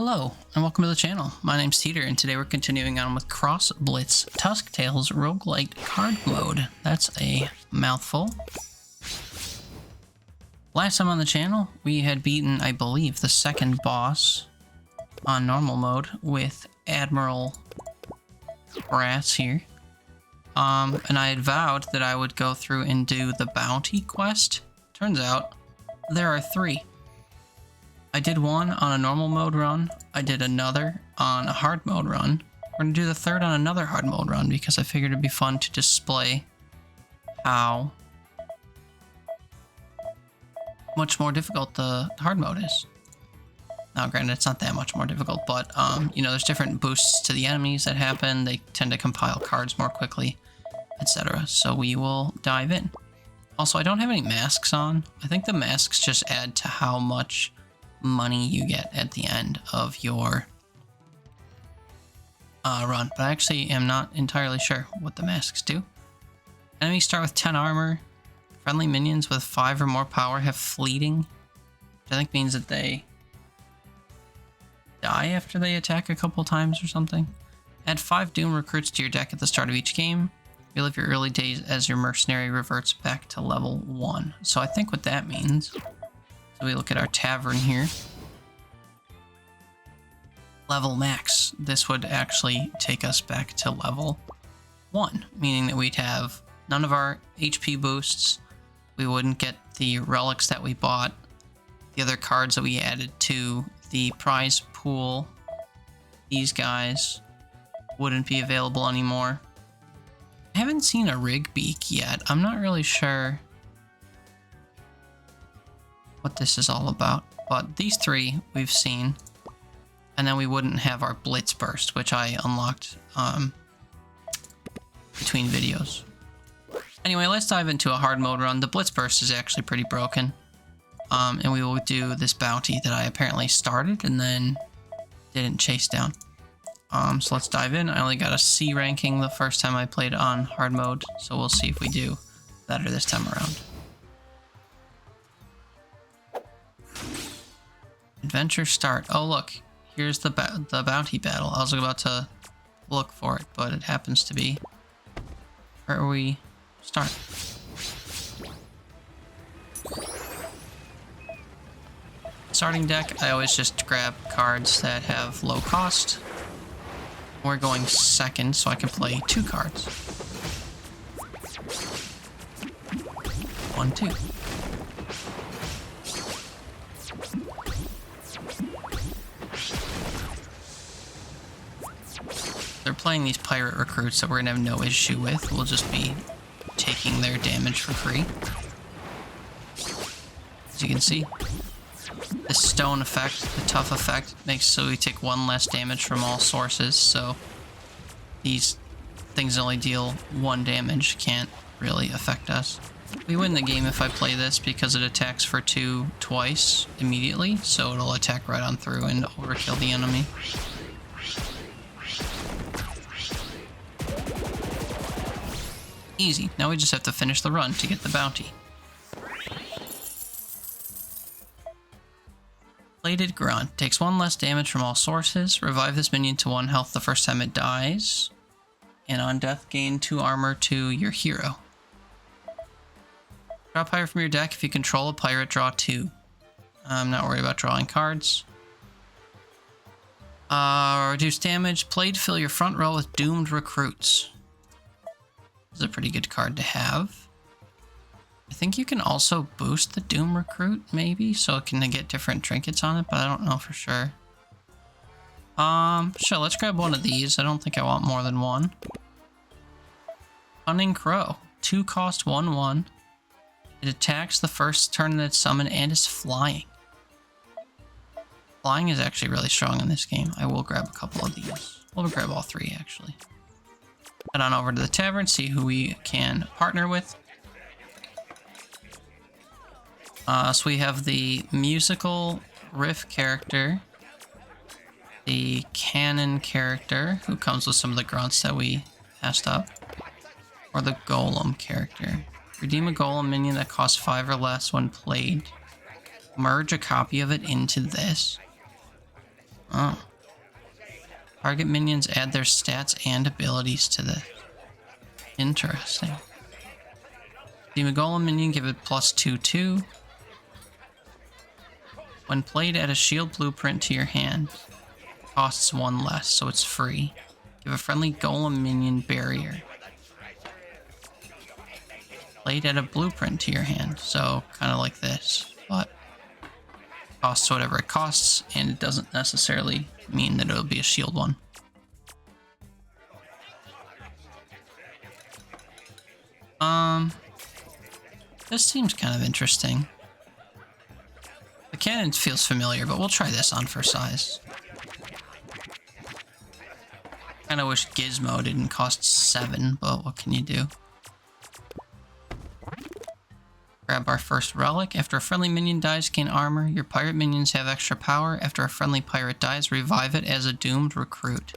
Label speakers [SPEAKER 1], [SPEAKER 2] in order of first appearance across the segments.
[SPEAKER 1] Hello, and welcome to the channel. My name's Teeter, and today we're continuing on with Cross Blitz Tusk Tales roguelite card mode. That's a mouthful. Last time on the channel, we had beaten, I believe, the second boss on normal mode with Admiral Brass here. And I had vowed that I would go through and do the bounty quest. Turns out, there are three. I did one on a normal mode run, I did another on a hard mode run. We're going to do the third on another hard mode run because I figured it'd be fun to display how much more difficult the hard mode is. Now granted, it's not that much more difficult, but you know, there's different boosts to the enemies that happen, they tend to compile cards more quickly, etc. So we will dive in. Also, I don't have any masks on. I think the masks just add to how much money you get at the end of your run, but I actually am not entirely sure what the masks do. Enemies start with 10 armor. Friendly minions with 5 or more power have fleeting, which I think means that they die after they attack a couple times or something. Add 5 Doom recruits to your deck at the start of each game. Relive your early days as your mercenary reverts back to level 1. So I think what that means, so we look at our tavern here. Level max. This would actually take us back to level 1, meaning that we'd have none of our HP boosts. We wouldn't get the relics that we bought, the other cards that we added to the prize pool. These guys wouldn't be available anymore. I haven't seen a rig beak yet. I'm not really sure what this is all about, but these three we've seen, and then we wouldn't have our blitz burst, which I unlocked between videos. Anyway, let's dive into a hard mode run. The blitz burst is actually pretty broken, and we will do this bounty that I apparently started and then didn't chase down. So let's dive in. I only got a C ranking the first time I played on hard mode, so we'll see if we do better this time around. Adventure start. Oh look, here's the bounty battle. I was about to look for it, but it happens to be where we start. Starting deck, I always just grab cards that have low cost. We're going second, so I can play 2 cards. 1, 2. They're playing these pirate recruits that we're gonna have no issue with. We'll just be taking their damage for free. As you can see, the stone effect, the tough effect, makes so we take 1 less damage from all sources, so these things only deal 1 damage, can't really affect us. We win the game if I play this because it attacks for 2 twice immediately, so it'll attack right on through and overkill the enemy. Easy. Now we just have to finish the run to get the bounty. Plated Grunt. Takes 1 less damage from all sources. Revive this minion to 1 health the first time it dies. And on death, gain 2 armor to your hero. Draw a pirate from your deck. If you control a pirate, draw 2. I'm not worried about drawing cards. Reduce damage. Play to fill your front row with doomed recruits. This is a pretty good card to have. I think you can also boost the Doom Recruit, maybe, so it can get different trinkets on it, but I don't know for sure. Sure, let's grab one of these. I don't think I want more than 1. Cunning Crow. 2 cost, 1/1. It attacks the first turn that it's summoned and is flying. Flying is actually really strong in this game. I will grab a couple of these. We'll grab all 3, actually. Head on over to the tavern, see who we can partner with. So we have the musical riff character, the cannon character, who comes with some of the grunts that we passed up, or the golem character. Redeem a golem minion that costs 5 or less when played. Merge a copy of it into this. Oh. Target minions add their stats and abilities to the... Interesting. Demon Golem minion, give it +2/2. When played, add a shield blueprint to your hand. Costs 1 less, so it's free. Give a friendly Golem minion barrier. Played, add a blueprint to your hand, so kind of like this, but costs whatever it costs, and it doesn't necessarily mean that it'll be a shield one. This seems kind of interesting. The cannon feels familiar, but we'll try this on for size. Kinda wish Gizmo didn't cost 7, but what can you do? Grab our first relic. After a friendly minion dies, gain armor. Your pirate minions have extra power. After a friendly pirate dies, revive it as a doomed recruit.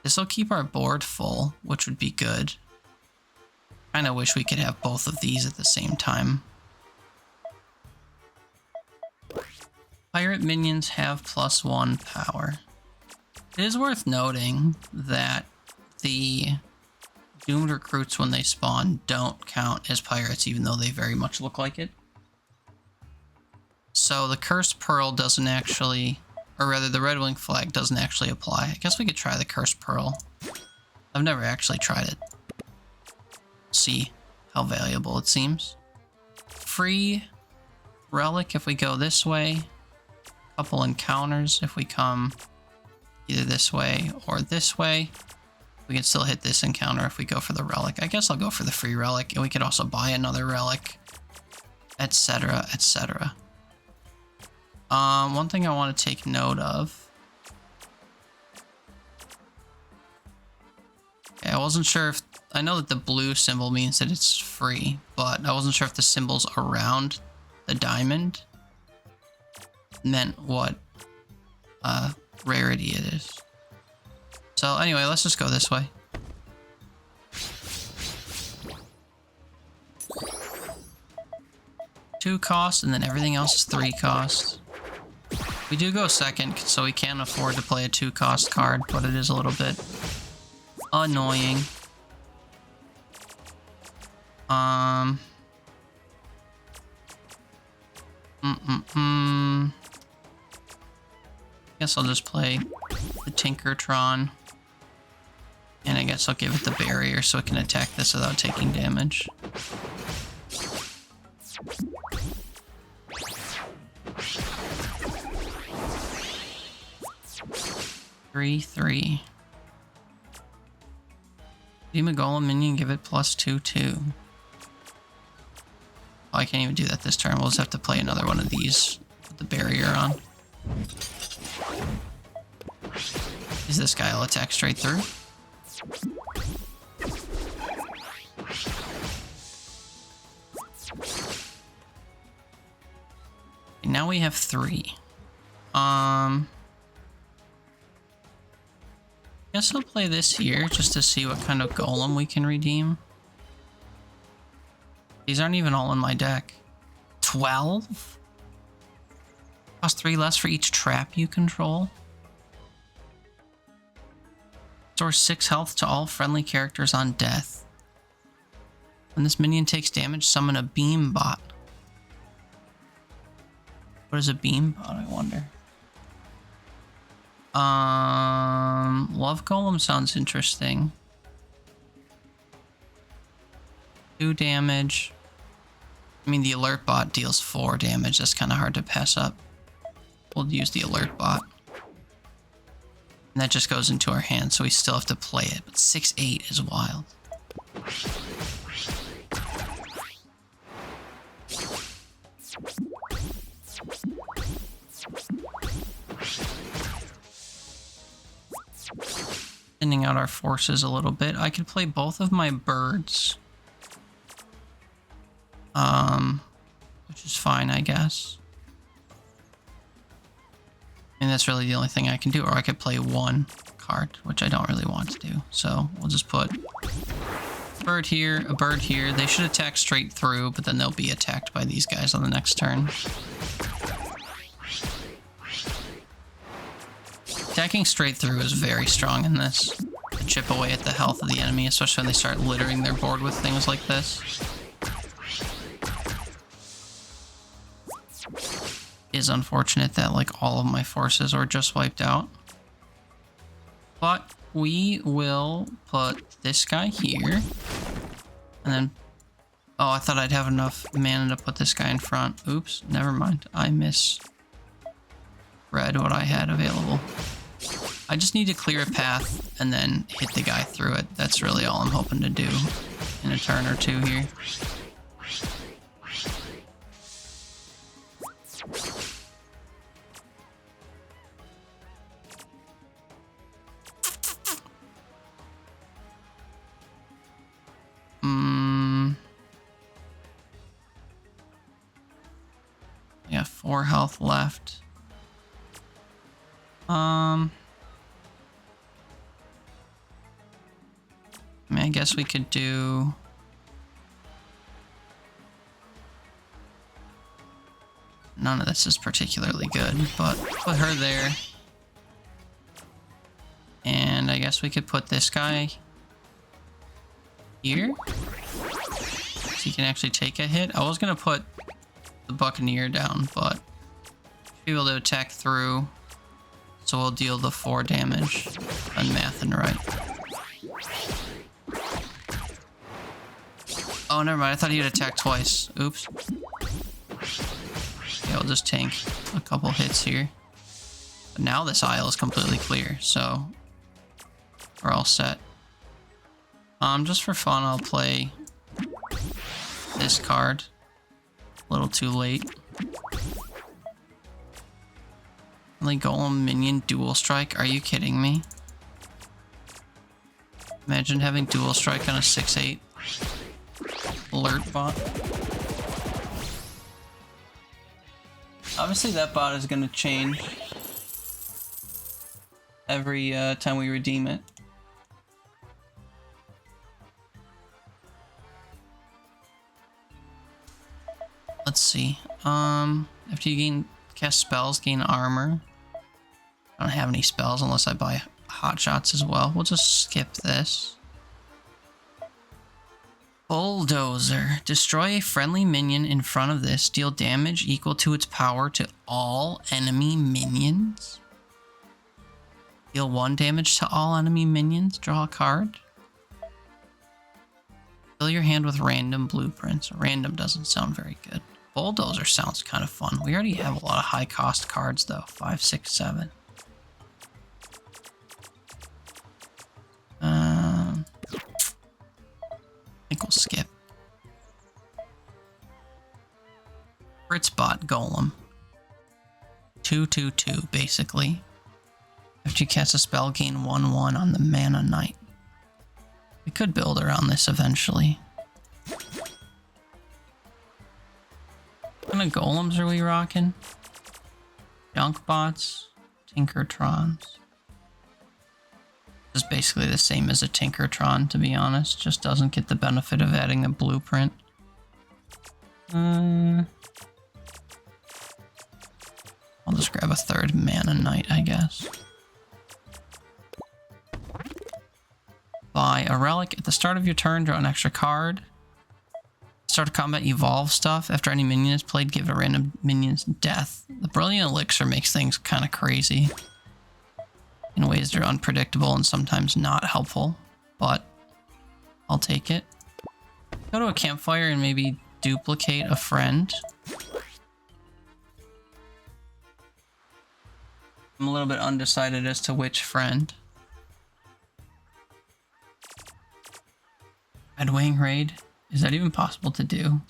[SPEAKER 1] This'll keep our board full, which would be good. Kinda wish we could have both of these at the same time. Pirate minions have +1 power. It is worth noting that the doomed recruits, when they spawn, don't count as pirates, even though they very much look like it. So the Cursed Pearl doesn't actually, or rather the Red Wing Flag doesn't actually apply. I guess we could try the Cursed Pearl. I've never actually tried it. See how valuable it seems. Free relic if we go this way. Couple encounters if we come either this way or this way. We can still hit this encounter if we go for the relic. I guess I'll go for the free relic, and we could also buy another relic, etc., etc. One thing I want to take note of. Okay, I wasn't sure if... I know that the blue symbol means that it's free, but I wasn't sure if the symbols around the diamond meant what rarity it is. So anyway, let's just go this way. Two cost, and then everything else is 3 cost. We do go second, so we can't afford to play a 2 cost card, but it is a little bit annoying. Guess I'll just play the Tinkertron. And I guess I'll give it the barrier so it can attack this without taking damage. Three. Demon Golem minion, give it +2/2. Oh, I can't even do that this turn. We'll just have to play another one of these with the barrier on. Is this guy will attack straight through? And now we have 3. Guess I'll play this here just to see what kind of golem we can redeem. These aren't even all in my deck. 12? Cost 3 less for each trap you control. Restore 6 health to all friendly characters on death. When this minion takes damage, summon a beam bot. What is a beam bot, I wonder? Love Golem sounds interesting. 2 damage. I mean, the alert bot deals 4 damage. That's kind of hard to pass up. We'll use the alert bot. And that just goes into our hand, so we still have to play it. But 6/8 is wild. Thinning out our forces a little bit. I could play both of my birds. Which is fine, I guess. And that's really the only thing I can do. Or I could play 1 card, which I don't really want to do. So we'll just put a bird here, a bird here. They should attack straight through, but then they'll be attacked by these guys on the next turn. Attacking straight through is very strong in this. To chip away at the health of the enemy, especially when they start littering their board with things like this. It is unfortunate that like all of my forces are just wiped out. But we will put this guy here. And then... Oh, I thought I'd have enough mana to put this guy in front. Oops, never mind. I misread what I had available. I just need to clear a path and then hit the guy through it. That's really all I'm hoping to do in a turn or two here. Yeah, 4 health left. I mean, I guess we could do... None of this is particularly good, but put her there. And I guess we could put this guy here. So he can actually take a hit. I was gonna put the Buccaneer down, but be able to attack through. So we'll deal the 4 damage on mathing right. Oh, never mind. I thought he'd attack twice. Oops. Okay, I'll just tank a couple hits here. But now this aisle is completely clear, so we're all set. Just for fun, I'll play this card. A little too late. Only Golem Minion Dual Strike? Are you kidding me? Imagine having Dual Strike on a 6/8 alert bot. Obviously that bot is going to change every time we redeem it. Let's see. After you cast spells, gain armor. I don't have any spells unless I buy hot shots as well. We'll just skip this. Bulldozer. Destroy a friendly minion in front of this. Deal damage equal to its power to all enemy minions. Deal 1 damage to all enemy minions. Draw a card. Fill your hand with random blueprints. Random doesn't sound very good. Bulldozer sounds kind of fun. We already have a lot of high cost cards though. 5, 6, 7. I think we'll skip. Fritzbot Golem. 2/2/2 basically. After you cast a spell, gain 1/1 on the Mana Knight. We could build around this eventually. What kind of golems are we rocking? Junk bots, Tinkertrons. This is basically the same as a Tinkertron, to be honest. Just doesn't get the benefit of adding the blueprint. I'll just grab a 3rd Mana Knight, I guess. Buy a relic. At the start of your turn, draw an extra card. Start of combat, evolve stuff. After any minion is played, give a random minion's death. The Brilliant Elixir makes things kind of crazy. In ways that are unpredictable and sometimes not helpful. But I'll take it. Go to a campfire and maybe duplicate a friend. I'm a little bit undecided as to which friend. Red Wing Raid? Is that even possible to do?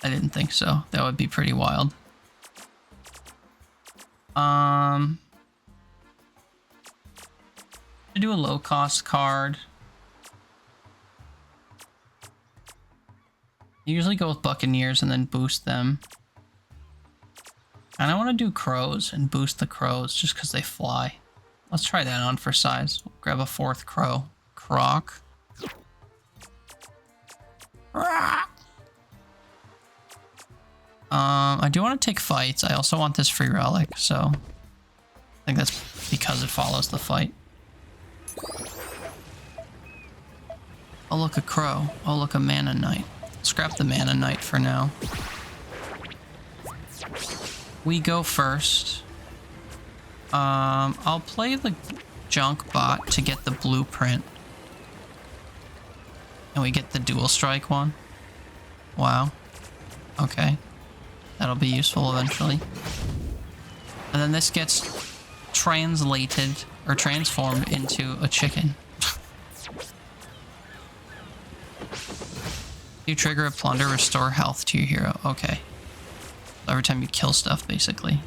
[SPEAKER 1] I didn't think so. That would be pretty wild. To do a low cost card. I usually go with Buccaneers and then boost them. And I want to do crows and boost the crows just because they fly. Let's try that on for size. We'll grab a 4th crow. Croc. I do want to take fights. I also want this free relic, so I think that's because it follows the fight. Oh, look, a crow. Oh, look, a mana knight. Scrap the mana knight for now. We go first. I'll play the junk bot to get the blueprint. And we get the dual strike one. Wow. Okay. That'll be useful eventually. And then this gets translated or transformed into a chicken. You trigger a plunder, restore health to your hero. Okay. Every time you kill stuff, basically.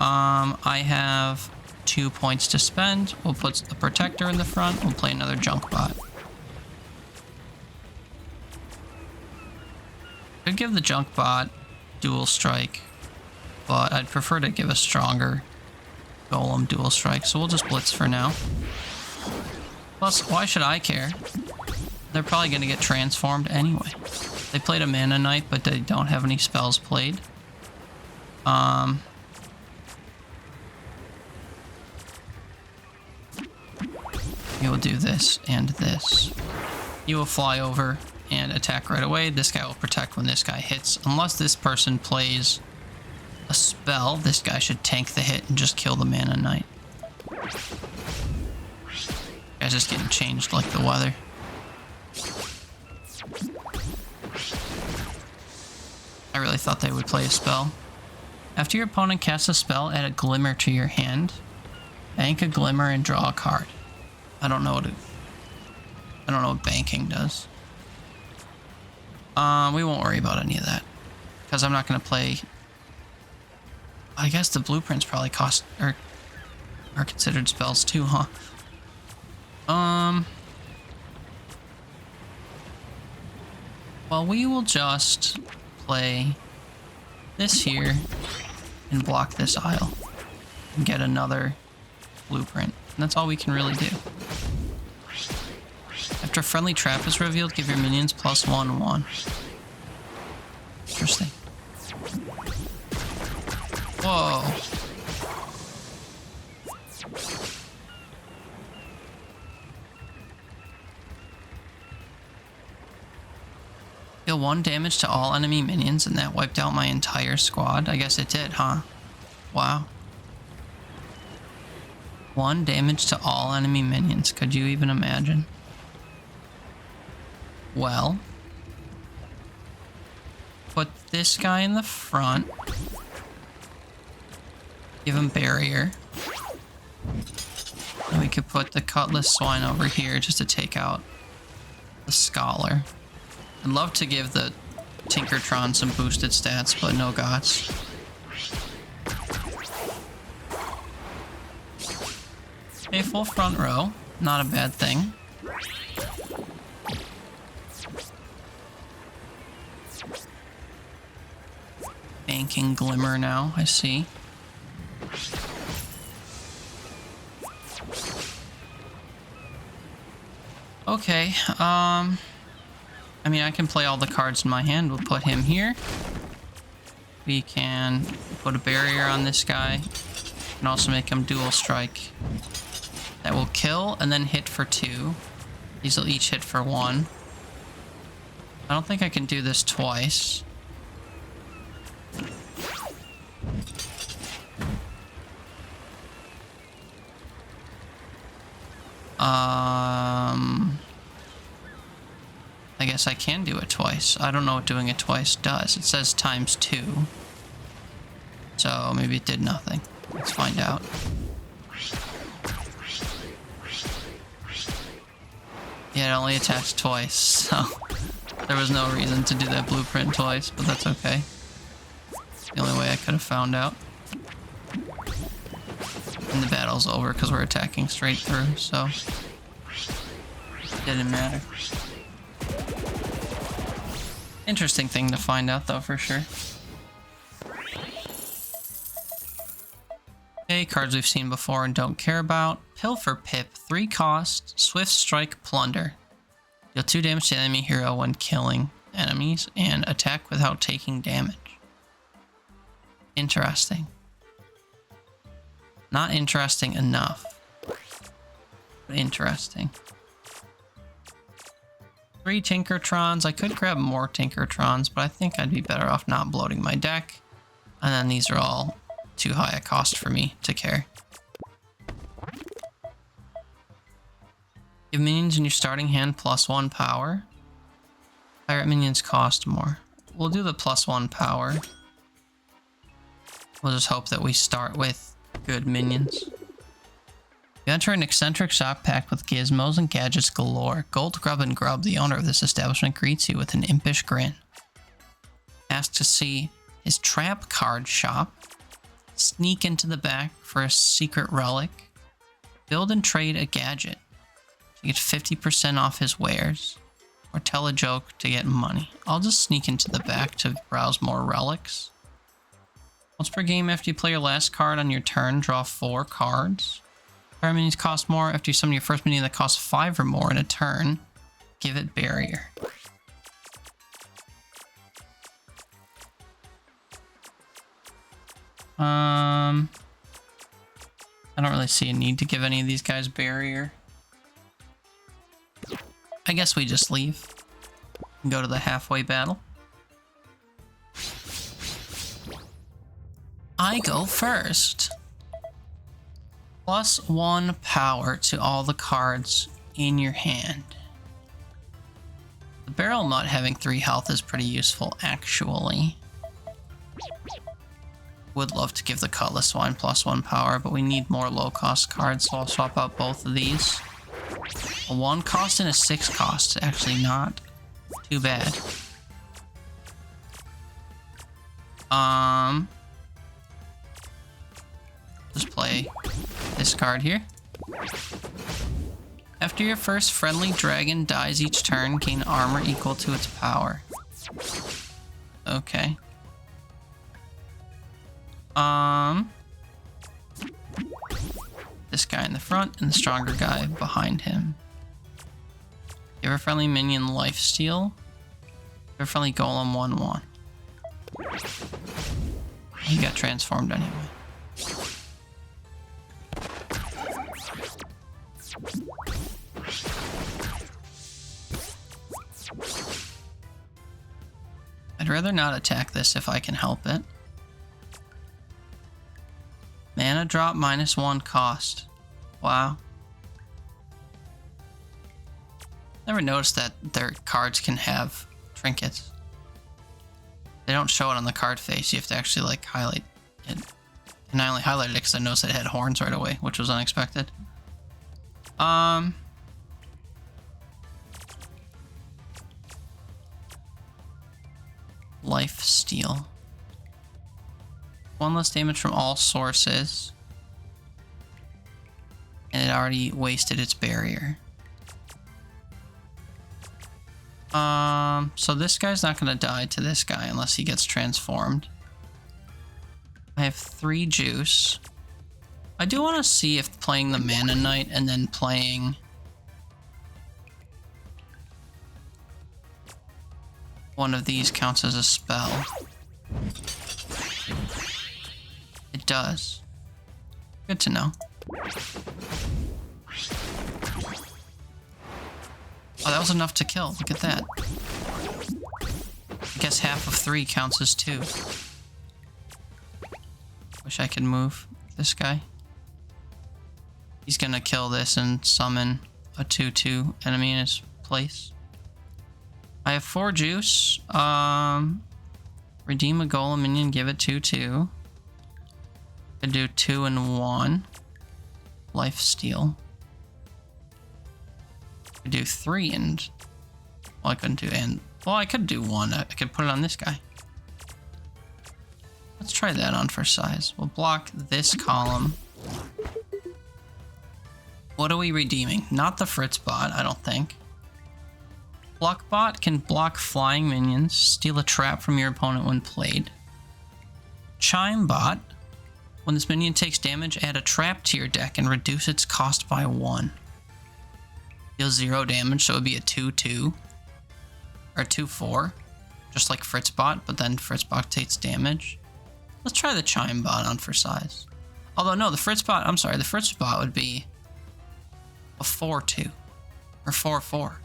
[SPEAKER 1] I have 2 points to spend. We'll put the protector in the front. We'll play another junk bot. Could give the junk bot dual strike, but I'd prefer to give a stronger golem dual strike, so we'll just blitz for now. Plus, why should I care? They're probably going to get transformed anyway. They played a mana knight, but they don't have any spells played. You will do this and this. You will fly over and attack right away. This guy will protect when this guy hits. Unless this person plays a spell, this guy should tank the hit and just kill the mana knight. Guy's just getting changed like the weather. I really thought they would play a spell. After your opponent casts a spell, add a glimmer to your hand. Bank a glimmer and draw a card. I don't know what banking does. We won't worry about any of that, because I'm not going to play. I guess the blueprints probably cost or are considered spells too, huh? Well, we will just play this here and block this isle and get another blueprint. And that's all we can really do. After a friendly trap is revealed, give your minions +1/1. Interesting. Whoa. Deal 1 damage to all enemy minions, and that wiped out my entire squad. I guess it did, huh? Wow. 1 damage to all enemy minions. Could you even imagine? Well, put this guy in the front. Give him barrier. And we could put the Cutlass Swine over here just to take out the Scholar. I'd love to give the Tinkertron some boosted stats, but no gots. Okay, full front row. Not a bad thing. Banking Glimmer now, I see. Okay, I mean, I can play all the cards in my hand. We'll put him here. We can put a barrier on this guy. And also make him dual strike. That will kill and then hit for 2. These will each hit for 1. I don't think I can do this twice. I guess I can do it twice. I don't know what doing it twice does. It says ×2. So maybe it did nothing. Let's find out. Yeah, it only attached twice, so there was no reason to do that blueprint twice, but that's okay. The only way I could have found out. And the battle's over because we're attacking straight through, so it didn't matter. Interesting thing to find out, though, for sure. Okay, cards we've seen before and don't care about. Pilfer Pip, 3 cost, Swift Strike Plunder. Deal 2 damage to enemy hero when killing enemies, and attack without taking damage. Interesting. Not interesting enough. But interesting. 3 Tinkertrons. I could grab more Tinkertrons, but I think I'd be better off not bloating my deck. And then these are all too high a cost for me to carry. Give minions in your starting hand +1 power. Pirate minions cost more. We'll do the +1 power. We'll just hope that we start with good minions. You enter an eccentric shop packed with gizmos and gadgets galore. Gold Grub and Grub, the owner of this establishment, greets you with an impish grin. Ask to see his trap card shop. Sneak into the back for a secret relic. Build and trade a gadget to get 50% off his wares. Or tell a joke to get money. I'll just sneak into the back to browse more relics. Once per game after you play your last card on your turn, draw 4 cards. Pirate minions cost more. After you summon your first minion that costs 5 or more in a turn, give it barrier. I don't really see a need to give any of these guys barrier. I guess we just leave and go to the halfway battle. I go first. +1 power to all the cards in your hand. The barrel mutt having 3 health is pretty useful, actually. Would love to give the cutlass swine +1 power, but we need more low-cost cards, so I'll swap out both of these. A 1 cost and a 6 cost. Actually not too bad. Just play this card here. After your first friendly dragon dies each turn, gain armor equal to its power. Okay. This guy in the front and the stronger guy behind him. Give a friendly minion lifesteal. Give a friendly golem 1/1. He got transformed anyway. I'd rather not attack this if I can help it. Mana drop -1 cost. Wow. Never noticed that their cards can have trinkets. They don't show it on the card face. You have to actually like highlight it. And I only highlighted it because I noticed it had horns right away, which was unexpected. Life steal. 1 less damage from all sources. And it already wasted its barrier. So this guy's not going to die to this guy unless he gets transformed. I have 3 juice. I do want to see if playing the Mana Knight and then playing one of these counts as a spell. It does. Good to know. Oh, that was enough to kill. Look at that. I guess half of 3 counts as 2. Wish I could move this guy. He's gonna kill this and summon a 2/2 enemy in his place. I have 4 juice. Redeem a golem minion, give it 2/2. Could do 2 and 1. Life steal. Could do 3 and... Well, I couldn't do and... Well, I could do 1. I could put it on this guy. Let's try that on for size. We'll block this column. What are we redeeming? Not the Fritz bot, I don't think. Pluck bot can block flying minions, steal a trap from your opponent when played. Chime bot. When this minion takes damage, add a trap to your deck and reduce its cost by 1. Deals 0 damage, so it would be a 2/2. Or 2/4. Just like Fritzbot, but then Fritzbot takes damage. Let's try the Chime bot on for size. Although, no, the Fritz bot, I'm sorry, the Fritz bot would be a 4-2 or 4-4.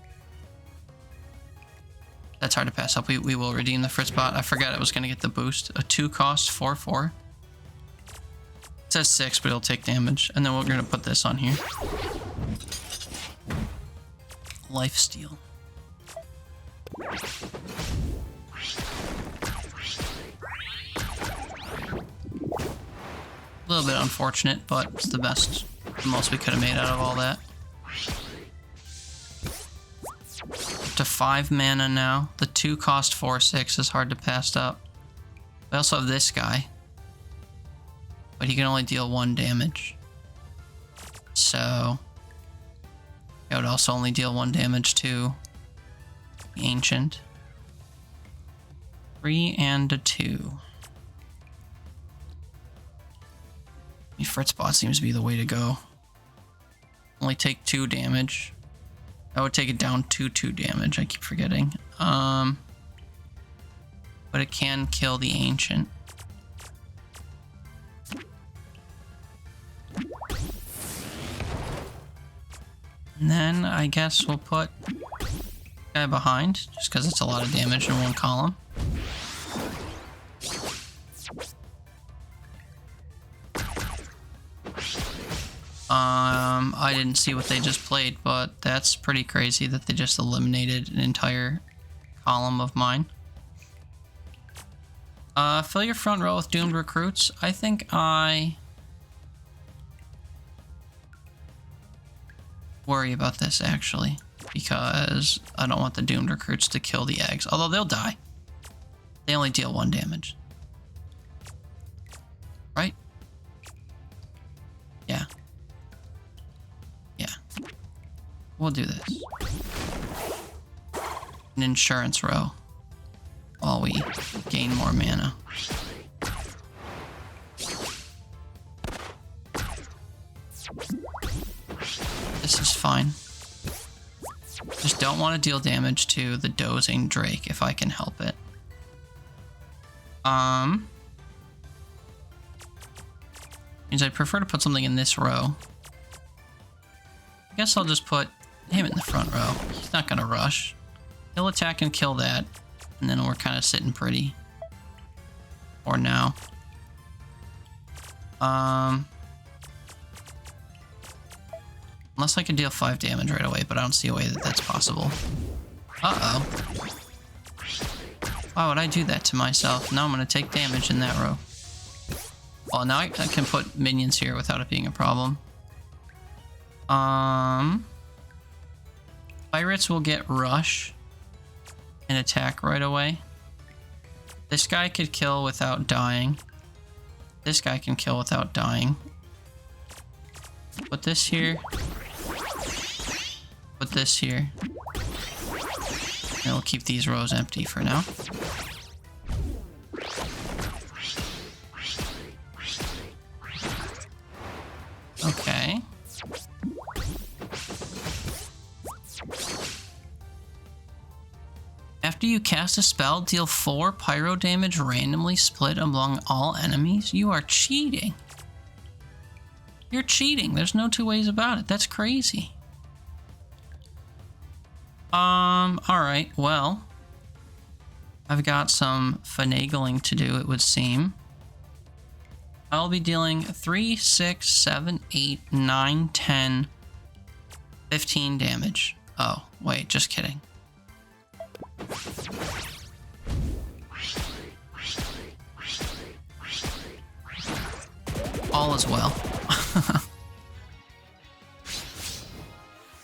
[SPEAKER 1] That's hard to pass up. We will redeem the Fritz bot. I forgot it was going to get the boost. A 2 cost 4-4. It says 6, but it'll take damage. And then we're going to put this on here. Lifesteal. A little bit unfortunate, but it's the best, the most we could have made out of all that. Up to 5 mana now. The 2 cost 4-6 is hard to pass up. We also have this guy, but he can only deal 1 damage. So it would also only deal 1 damage to the Ancient. 3 and a 2. Fritz bot seems to be the way to go. Only take 2 damage. I would take it down to 2 damage. I keep forgetting. But it can kill the Ancient. And then I guess we'll put the guy behind, just because it's a lot of damage in one column. I didn't see what they just played, but that's pretty crazy that they just eliminated an entire column of mine. Fill your front row with doomed recruits. I think I worry about this actually, because I don't want the doomed recruits to kill the eggs, although they'll die. They only deal 1 damage. Right? Yeah. We'll do this. An insurance row while we gain more mana. This is fine. Just don't want to deal damage to the dozing Drake if I can help it. Means I'd prefer to put something in this row. I guess I'll just put him in the front row. He's not gonna rush. He'll attack and kill that, and then we're kind of sitting pretty. For now. Unless I can deal 5 damage right away, but I don't see a way that that's possible. Uh-oh. Why would I do that to myself? Now I'm gonna take damage in that row. Well, now I can put minions here without it being a problem. Pirates will get rush and attack right away. This guy could kill without dying. This guy can kill without dying. Put this here. Put this here. And we'll keep these rows empty for now. Okay. After you cast a spell, deal 4 pyro damage randomly split among all enemies. You are cheating. You're cheating. There's no 2 ways about it. That's crazy. Alright, well. I've got some finagling to do, it would seem. I'll be dealing 3, 6, 7, 8, 9, 10, 15 damage. Oh, wait, just kidding. All is well.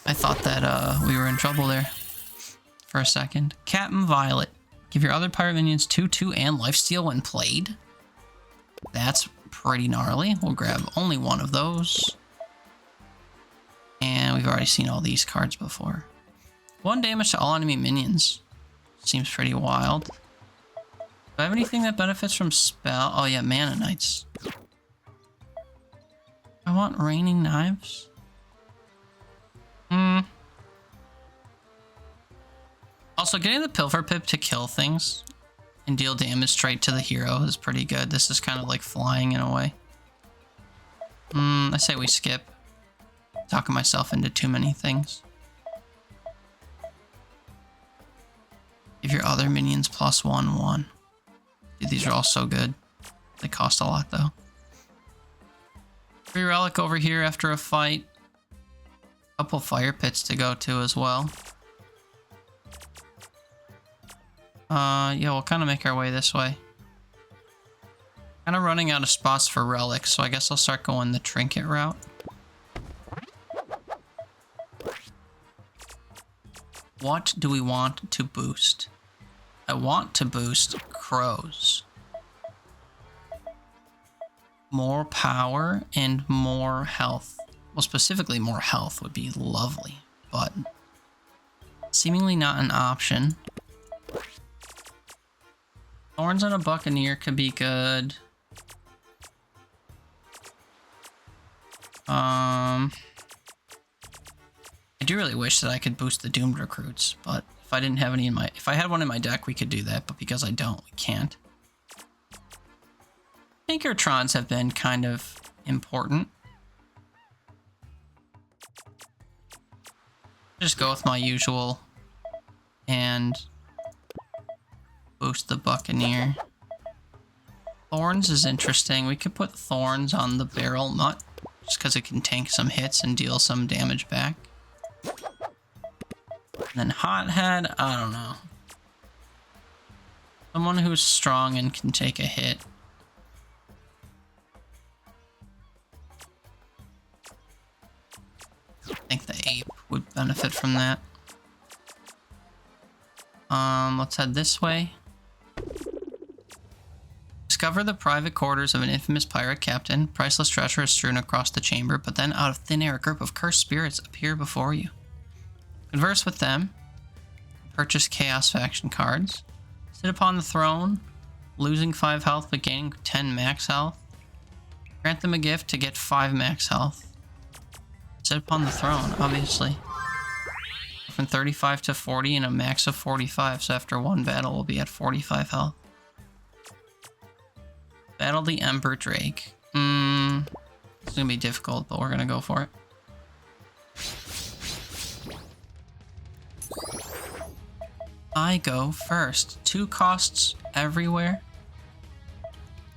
[SPEAKER 1] I thought that we were in trouble there for a second. Captain Violet. Give your other pirate minions 2/2 and lifesteal when played. That's pretty gnarly. We'll grab only one of those. And we've already seen all these cards before. 1 damage to all enemy minions. Seems pretty wild. Do I have anything that benefits from spell? Oh yeah, Mana Knights. I want Raining Knives. Also, getting the Pilfer Pip to kill things and deal damage straight to the hero is pretty good. This is kind of like flying in a way. I say we skip. Talking myself into too many things. Give your other minions +1/1. Dude, these are all so good. They cost a lot though. Free relic over here after a fight. Couple fire pits to go to as well. Yeah, we'll kind of make our way this way. Kind of running out of spots for relics, so I guess I'll start going the trinket route. What do we want to boost? I want to boost crows. More power and more health. Well, specifically more health would be lovely, but seemingly not an option. Thorns on a buccaneer could be good. I do really wish that I could boost the doomed recruits, but if I didn't have any in my... If I had one in my deck, we could do that, but because I don't, we can't. Tinkertrons have been kind of important. Just go with my usual and boost the buccaneer. Thorns is interesting. We could put thorns on the barrel nut just because it can tank some hits and deal some damage back. And then hothead, I don't know. Someone who's strong and can take a hit. I think the ape would benefit from that. Let's head this way. Discover the private quarters of an infamous pirate captain. Priceless treasure is strewn across the chamber, but then out of thin air, a group of cursed spirits appear before you. Converse with them. Purchase Chaos faction cards. Sit upon the throne, losing 5 health but gaining 10 max health. Grant them a gift to get 5 max health. Sit upon the throne, obviously. From 35 to 40 and a max of 45, so after one battle we'll be at 45 health. Battle the Ember Drake. It's gonna be difficult, but we're gonna go for it. I go first. 2 costs everywhere.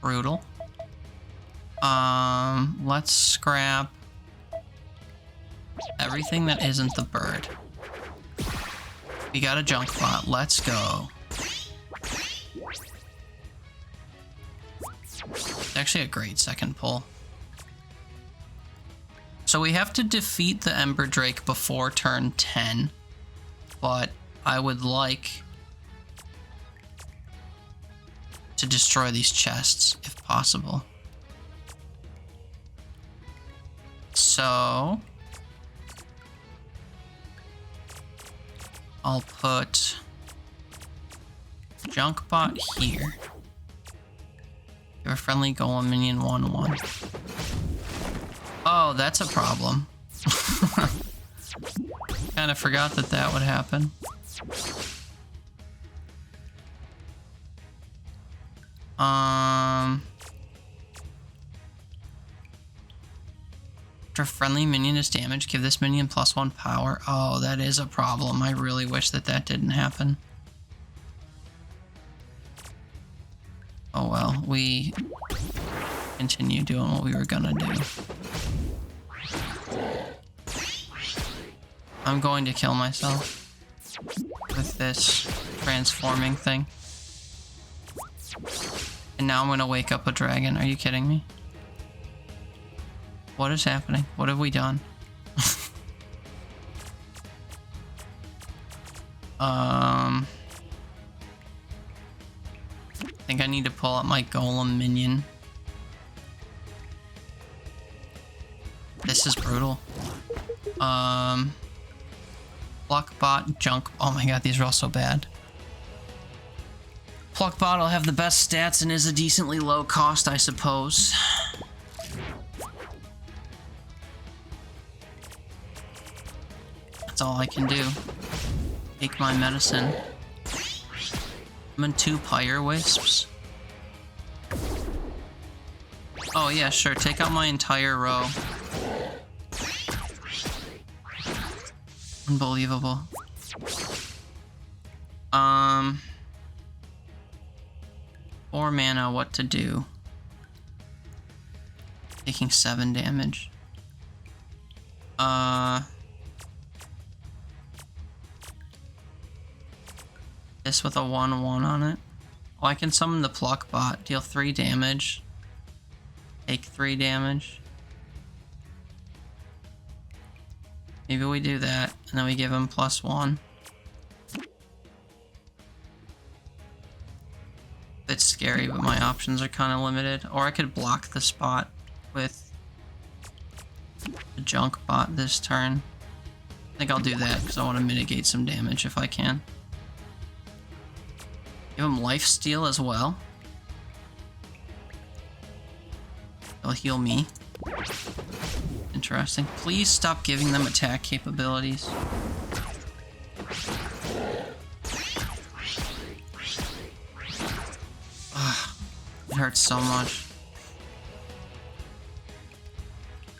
[SPEAKER 1] Brutal. Let's scrap everything that isn't the bird. We got a junk bot. Let's go. It's actually a great second pull. So we have to defeat the Ember Drake before turn 10, but I would like to destroy these chests if possible. So I'll put junk bot here. Give a friendly golem minion 1/1. Oh, that's a problem. Kind of forgot that that would happen. After a friendly minion is damaged, give this minion +1 power. Oh, that is a problem. I really wish that that didn't happen. Oh well, we continue doing what we were gonna do. I'm going to kill myself with this transforming thing. And now I'm gonna wake up a dragon. Are you kidding me? What is happening? What have we done? I think I need to pull out my golem minion. This is brutal. Pluckbot, junk. Oh my god, these are all so bad. Pluckbot will have the best stats and is a decently low cost, I suppose. That's all I can do. Take my medicine. I'm in 2 pyre wisps. Oh yeah, sure. Take out my entire row. Unbelievable. 4 mana, what to do? Taking 7 damage. This with a 1/1 on it. Oh, I can summon the pluck bot. Deal 3 damage. Take 3 damage. Maybe we do that, and then we give him +1. It's scary, but my options are kind of limited. Or I could block the spot with the junk bot this turn. I think I'll do that because I want to mitigate some damage if I can. Give him lifesteal as well. He'll heal me. Interesting. Please stop giving them attack capabilities. Ugh, it hurts so much.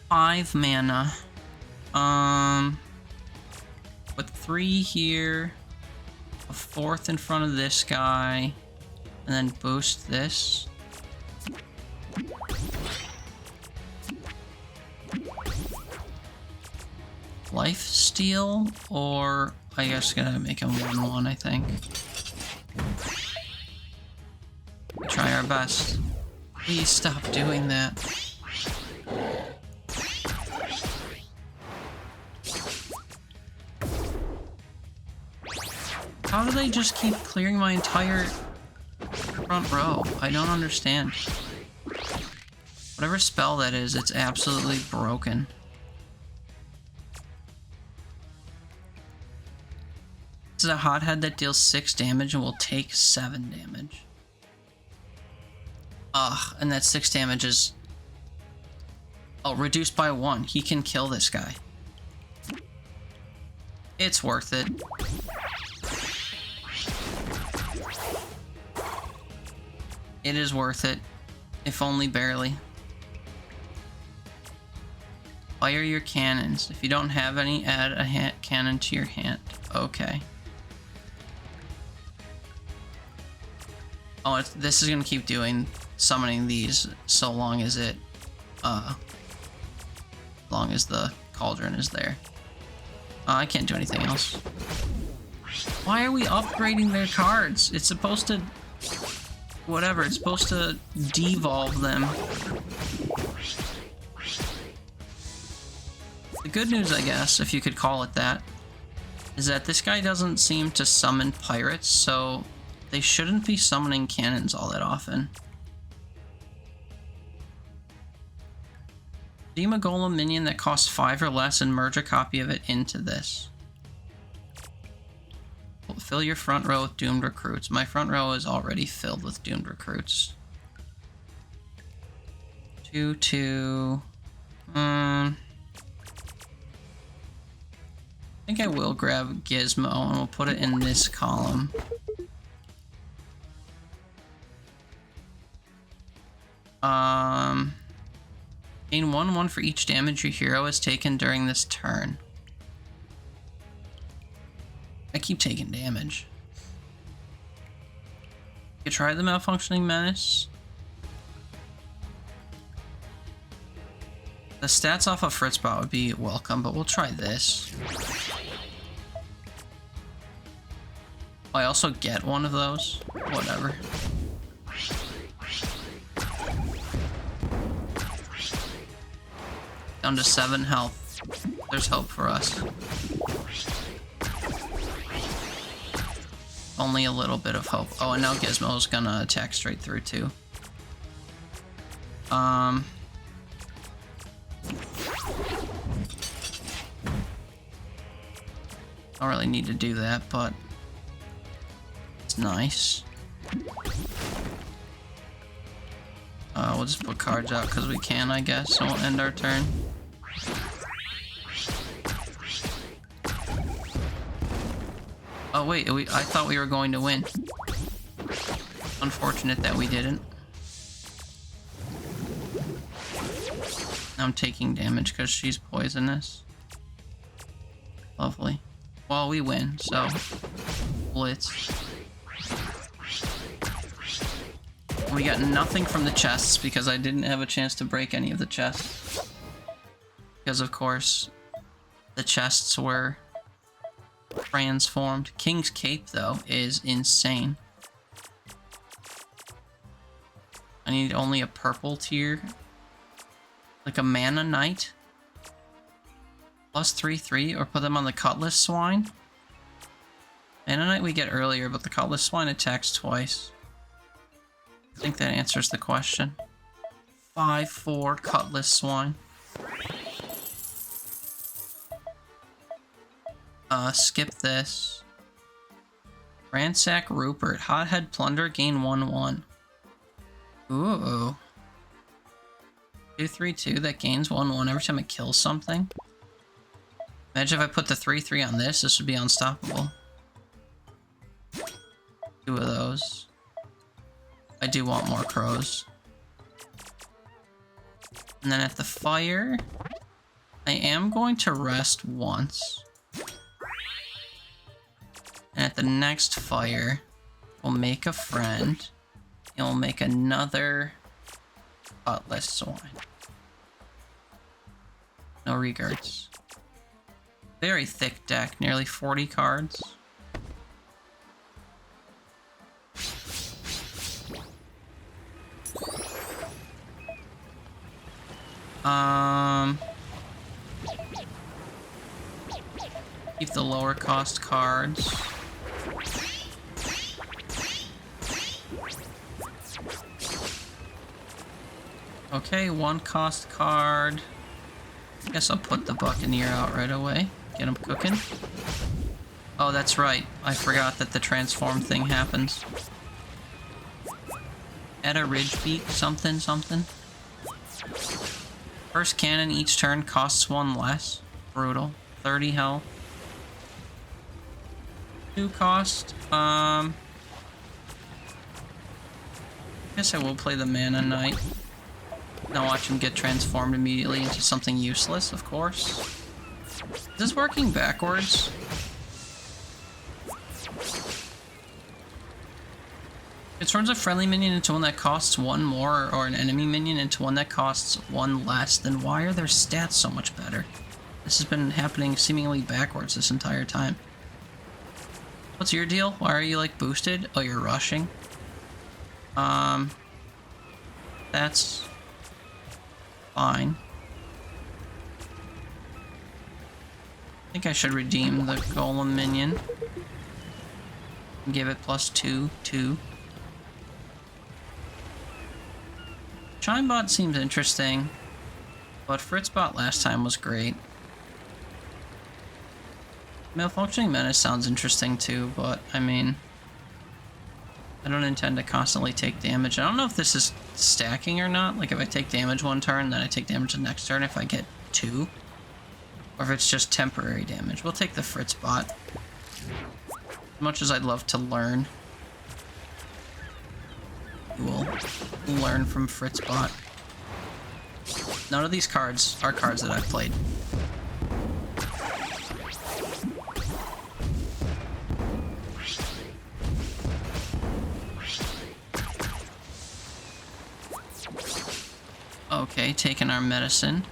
[SPEAKER 1] 5 mana. Put 3 here. A 4th in front of this guy. And then boost this. Lifesteal, or I guess gonna make him 1/1, I think. We try our best. Please stop doing that. How do they just keep clearing my entire front row? I don't understand. Whatever spell that is, it's absolutely broken. This is a hothead that deals 6 damage and will take 7 damage. Ugh, and that 6 damage is... Oh, reduced by 1. He can kill this guy. It's worth it. It is worth it, if only barely. Fire your cannons. If you don't have any, add a cannon to your hand. Okay. Oh, this is gonna keep summoning these so long as it, long as the cauldron is there. I can't do anything else. Why are we upgrading their cards? It's supposed to... Whatever, it's supposed to devolve them. The good news, I guess, if you could call it that, is that this guy doesn't seem to summon pirates, so they shouldn't be summoning cannons all that often. Redeem a golem minion that costs 5 or less and merge a copy of it into this. Fill your front row with doomed recruits. My front row is already filled with doomed recruits. 2/2. I think I will grab Gizmo and we'll put it in this column. Gain 1/1 for each damage your hero has taken during this turn. I keep taking damage. You could try the malfunctioning menace. The stats off of Fritzbot would be welcome, but we'll try this. I also get one of those. Whatever. Down to 7 health. There's hope for us. Only a little bit of hope. Oh, and now Gizmo's gonna attack straight through too. Don't really need to do that, but it's nice. We'll just put cards out because we can, I guess, and we'll end our turn. Oh wait, I thought we were going to win. Unfortunate that we didn't. I'm taking damage because she's poisonous. Lovely. Well, we win, so Blitz. We got nothing from the chests because I didn't have a chance to break any of the chests. Because, of course, the chests were transformed. King's Cape, though, is insane. I need only a purple tier. Like a Mana Knight. Plus 3/3, or put them on the Cutlass Swine. Mana Knight we get earlier, but the Cutlass Swine attacks twice. I think that answers the question. 5/4 Cutlass Swine. Skip this. Ransack Rupert. Hothead Plunder, gain 1/1. Ooh. 2/3/2, that gains 1/1 every time it kills something. Imagine if I put the 3/3 on this, this would be unstoppable. 2 of those. I do want more crows. And then at the fire, I am going to rest once. And at the next fire, we'll make a friend. And we'll make another Cutlass Swine. No regards. Very thick deck, nearly 40 cards. Keep the lower cost cards. Okay, 1 cost card. Guess I'll put the Buccaneer out right away. Get him cooking. Oh, that's right. I forgot that the transform thing happens. At a Ridgebeak, something. First cannon each turn costs 1 less. Brutal. 30 health. 2 cost. Guess I will play the Mana Knight. Now watch him get transformed immediately into something useless, of course. Is this working backwards? It turns a friendly minion into one that costs 1 more, or an enemy minion into one that costs 1 less. Then why are their stats so much better? This has been happening seemingly backwards this entire time. What's your deal? Why are you, like, boosted? Oh, you're rushing? That's fine. I think I should redeem the Golem minion. And give it +2, 2. Chimebot seems interesting, but Fritzbot last time was great. Malfunctioning Menace sounds interesting too, but I mean, I don't intend to constantly take damage. I don't know if this is stacking or not, like if I take damage 1 turn, then I take damage the next turn if I get 2, or if it's just temporary damage. We'll take the Fritzbot. As much as I'd love to learn, we'll learn from Fritzbot. None of these cards are cards that I've played. Okay, taking our medicine.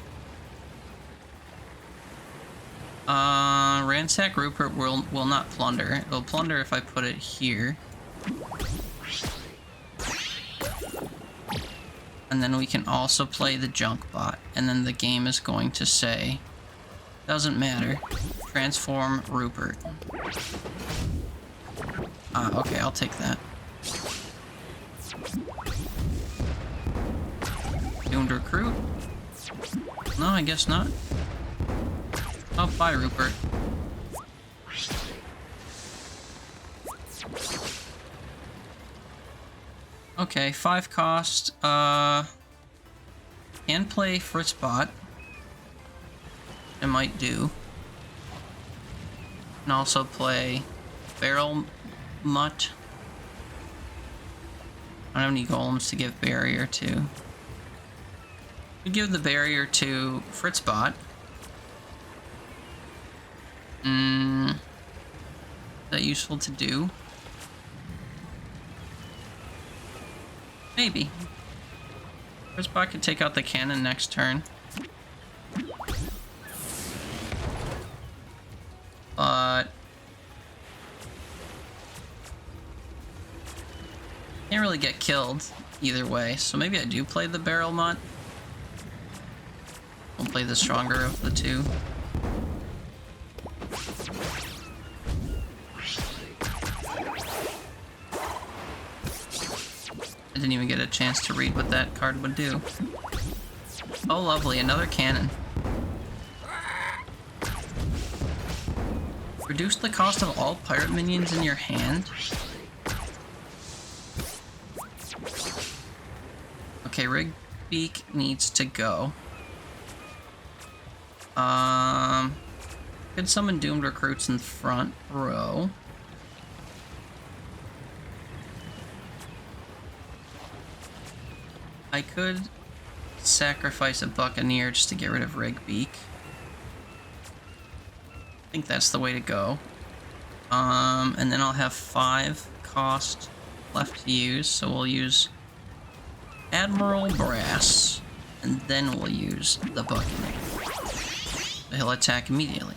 [SPEAKER 1] Ransack Rupert will not plunder. It'll plunder if I put it here. And then we can also play the junk bot. And then the game is going to say, doesn't matter, transform Rupert. Okay, I'll take that. Doomed recruit? No, I guess not. Oh, bye, Rupert. Okay, 5 cost. Can play Fritzbot. I might do. And also play Barrel Mutt. I don't have any golems to give barrier to. We give the barrier to Fritzbot. Is that useful to do? Maybe. Fritzbot could take out the cannon next turn. But can't really get killed either way, so maybe I do play the barrel mutt. We'll play the stronger of the two. I didn't even get a chance to read what that card would do. Oh, lovely, another cannon. Reduce the cost of all pirate minions in your hand. Okay, Rigbeak needs to go. Could summon doomed recruits in front row. I could sacrifice a Buccaneer just to get rid of Rigbeak. I think that's the way to go. And then I'll have 5 cost left to use, so we'll use Admiral Brass, and then we'll use the Buccaneer. He'll attack immediately.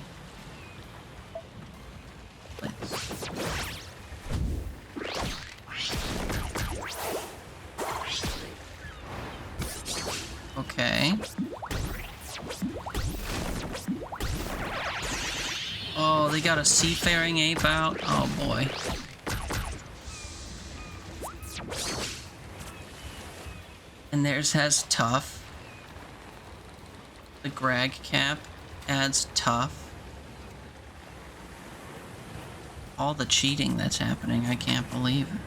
[SPEAKER 1] Okay. Oh, they got a seafaring ape out? Oh boy. And theirs has tough. The Grag cap adds tough. All the cheating that's happening, I can't believe it.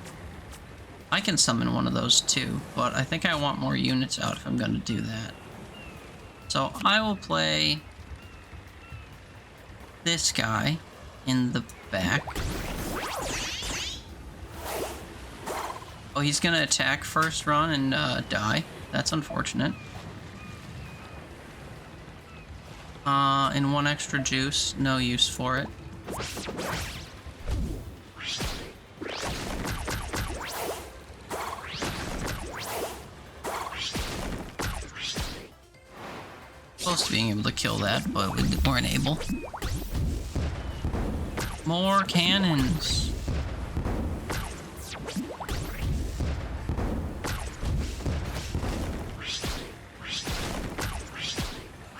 [SPEAKER 1] I can summon one of those too, but I think I want more units out if I'm going to do that. So I will play this guy in the back. Oh, he's going to attack first run and die. That's unfortunate. And 1 extra juice, no use for it. Close to being able to kill that, but we weren't able. More cannons.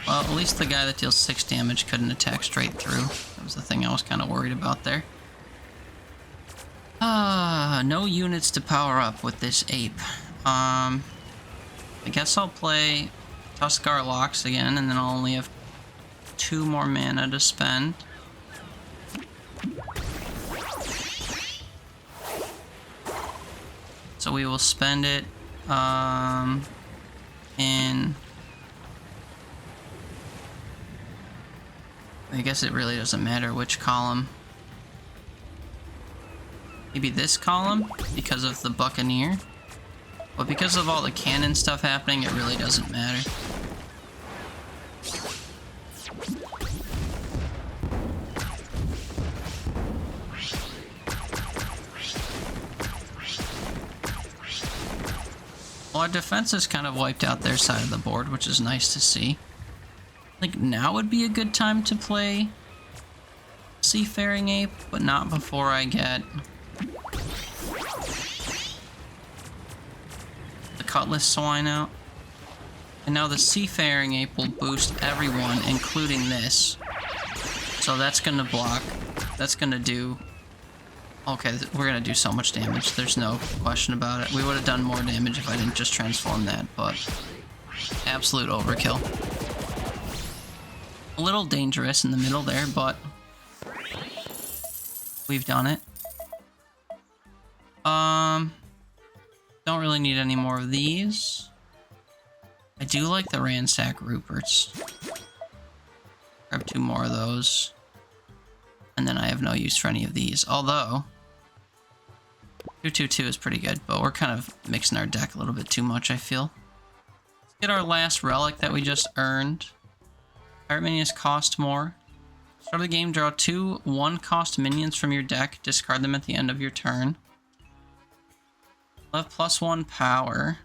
[SPEAKER 1] Well, at least the guy that deals 6 damage couldn't attack straight through. That was the thing I was kind of worried about there. No units to power up with this ape. I guess I'll play Tuskar Locks again, and then I'll only have 2 more mana to spend. So we will spend it in... I guess it really doesn't matter which column. Maybe this column, because of the Buccaneer. But because of all the cannon stuff happening, it really doesn't matter. Well, our defense is kind of wiped out their side of the board, which is nice to see. I think now would be a good time to play Seafaring Ape, but not before I get the Cutlass Swine out. And now the Seafaring Ape will boost everyone, including this. So that's gonna block. That's gonna do... Okay, we're gonna do so much damage. There's no question about it. We would have done more damage if I didn't just transform that, but... absolute overkill. A little dangerous in the middle there, but... we've done it. Don't really need any more of these. I do like the Ransack Ruperts. Grab 2 more of those. And then I have no use for any of these. Although, 2/2/2 is pretty good, but we're kind of mixing our deck a little bit too much, I feel. Get our last relic that we just earned. Pirate minions cost more. Start of the game, draw 2 1-cost minions from your deck. Discard them at the end of your turn. We'll have +1 power.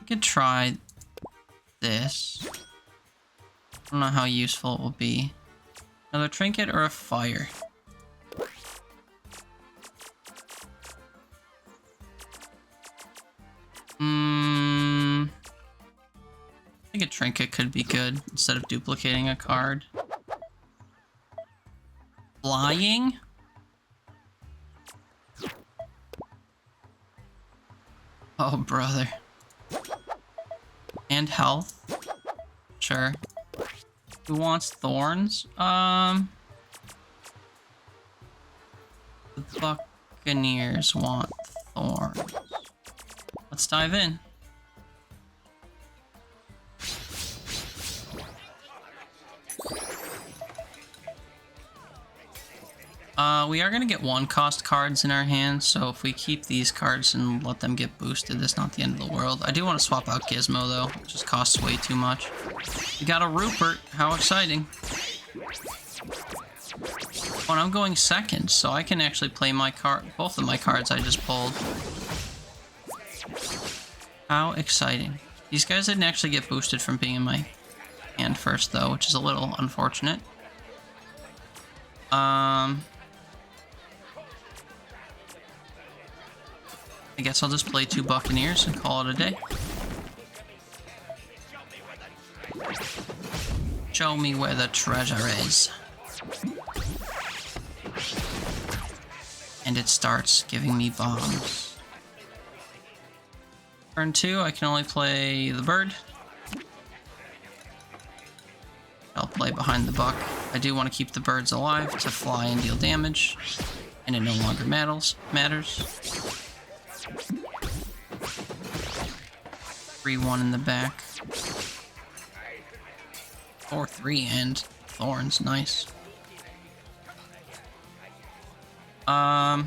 [SPEAKER 1] We could try this. I don't know how useful it will be. Another trinket or a fire? I think a trinket could be good instead of duplicating a card. Flying? Oh, brother. And health. Sure. Who wants thorns? The Buccaneers want thorns. Let's dive in. We are gonna get 1-cost cards in our hands, so if we keep these cards and let them get boosted, that's not the end of the world. I do want to swap out Gizmo though, it just costs way too much. We got a Rupert, how exciting. Oh, and I'm going second, so I can actually play my card, both of my cards I just pulled. How exciting. These guys didn't actually get boosted from being in my hand first though, which is a little unfortunate. I guess I'll just play 2 Buccaneers and call it a day. Show me where the treasure is. And it starts giving me bombs. Turn 2, I can only play the bird. I'll play behind the buck. I do want to keep the birds alive to fly and deal damage. And it no longer matters. 3-1 in the back. 4-3 and thorns, nice. I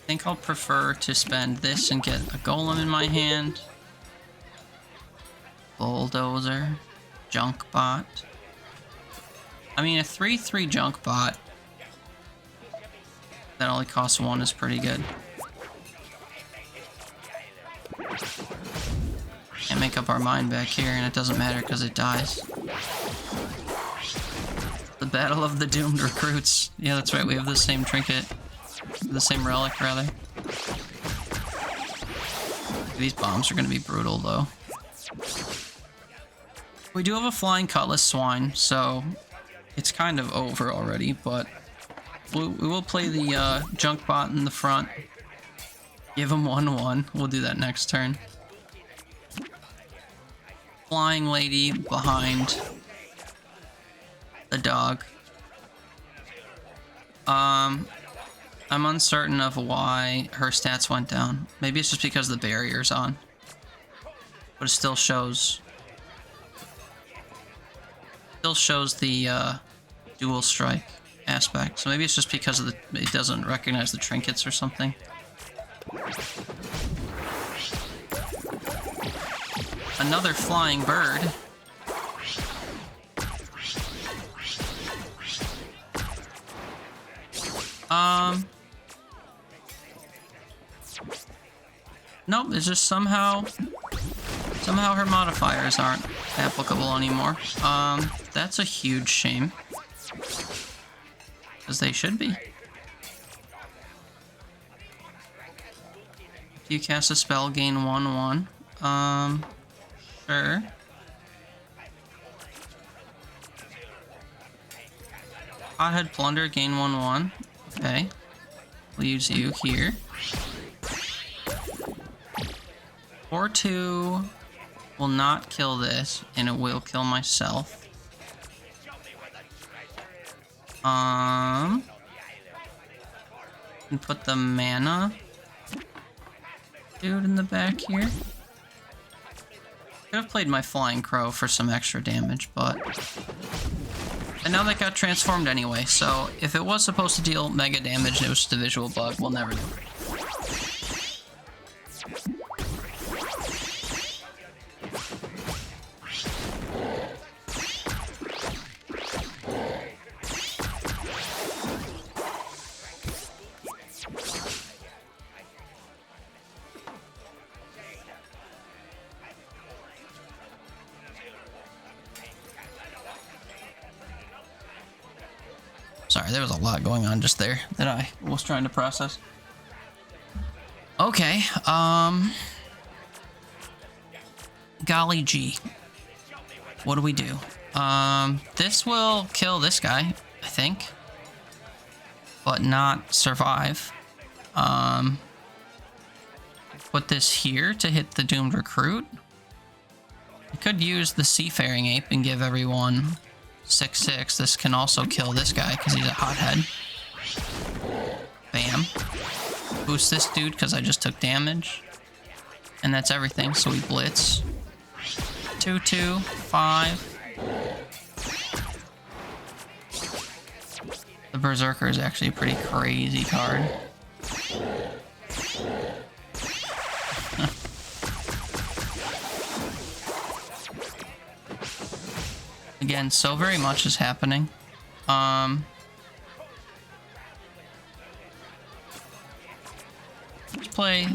[SPEAKER 1] think I'll prefer to spend this and get a golem in my hand. Bulldozer. Junk bot. I mean, a 3-3 junk bot that only costs 1 is pretty good. Can't make up our mind back here, and it doesn't matter because it dies. The Battle of the Doomed Recruits. Yeah, that's right, we have the same trinket. The same relic, rather. These bombs are going to be brutal, though. We do have a Flying Cutlass Swine, so it's kind of over already, but we will play the junk bot in the front. Give him 1-1. We'll do that next turn. Flying Lady behind the dog. I'm uncertain of why her stats went down. Maybe it's just because the barrier's on. But it still shows... the dual strike aspect. So maybe it's just because of it doesn't recognize the trinkets or something. Another flying bird. Nope, it's just somehow her modifiers aren't applicable anymore. That's a huge shame. Because they should be. If you cast a spell, gain 1/1. Sure. Hothead Plunder, gain 1/1. Okay. We'll use you here. 4-2 will not kill this, and it will kill myself. And put the mana dude in the back here. Could have played my Flying Crow for some extra damage, but And now that got transformed anyway, so if it was supposed to deal mega damage and it was just a visual bug, we'll never know. Sorry, there was a lot going on just there that I was trying to process. Okay, golly gee. What do we do? This will kill this guy, I think. But not survive. Put this here to hit the doomed recruit. I could use the seafaring ape and give everyone 6/6. This can also kill this guy because he's a hothead. Bam. Boost this dude because I just took damage. And that's everything. So we blitz. 2/2, 5. The Berserker is actually a pretty crazy card. Again, so very much is happening. Let's play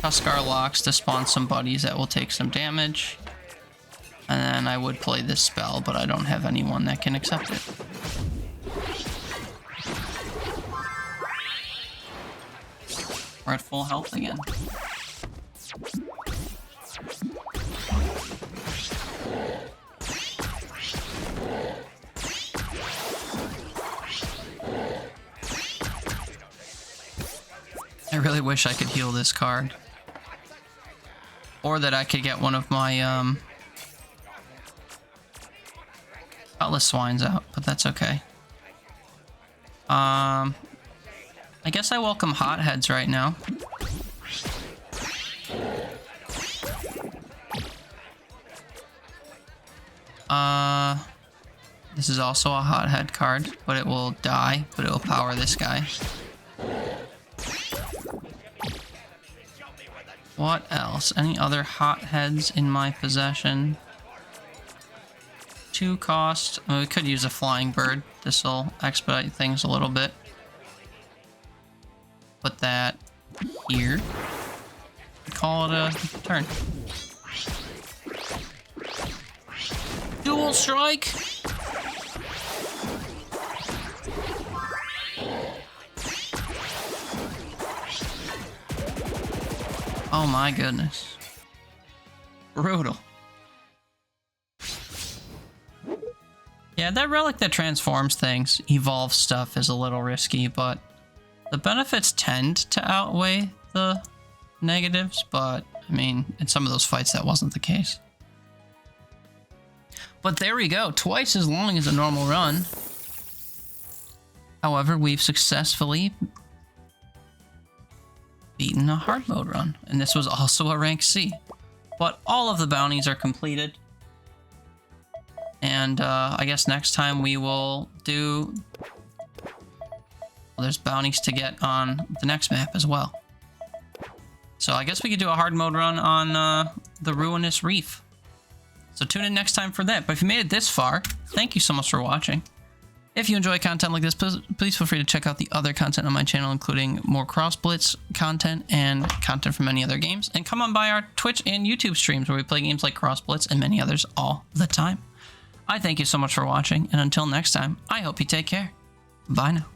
[SPEAKER 1] Tuskar Locks to spawn some buddies that will take some damage. And then I would play this spell, but I don't have anyone that can accept it. We're at full health again. I really wish I could heal this card. Or that I could get one of my, Cutlass Swines out, but that's okay. I guess I welcome hotheads right now. This is also a hothead card, but it will die, but it will power this guy. What else? Any other hotheads in my possession? 2 cost. Well, we could use a flying bird. This will expedite things a little bit. Put that here. Call it a turn. Dual strike! Oh my goodness. Brutal. Yeah, that relic that transforms things, evolves stuff, is a little risky, but the benefits tend to outweigh the negatives, but I mean, in some of those fights that wasn't the case. But there we go, twice as long as a normal run. However, we've successfully beaten a hard mode run, and this was also a rank C. But all of the bounties are completed. And I guess next time we will do... Well, there's bounties to get on the next map as well. So I guess we could do a hard mode run on the Ruinous Reef. So tune in next time for that. But if you made it this far, thank you so much for watching. If you enjoy content like this, please feel free to check out the other content on my channel, including more Cross Blitz content and content from many other games. And come on by our Twitch and YouTube streams where we play games like Cross Blitz and many others all the time. I thank you so much for watching, and until next time, I hope you take care. Bye now.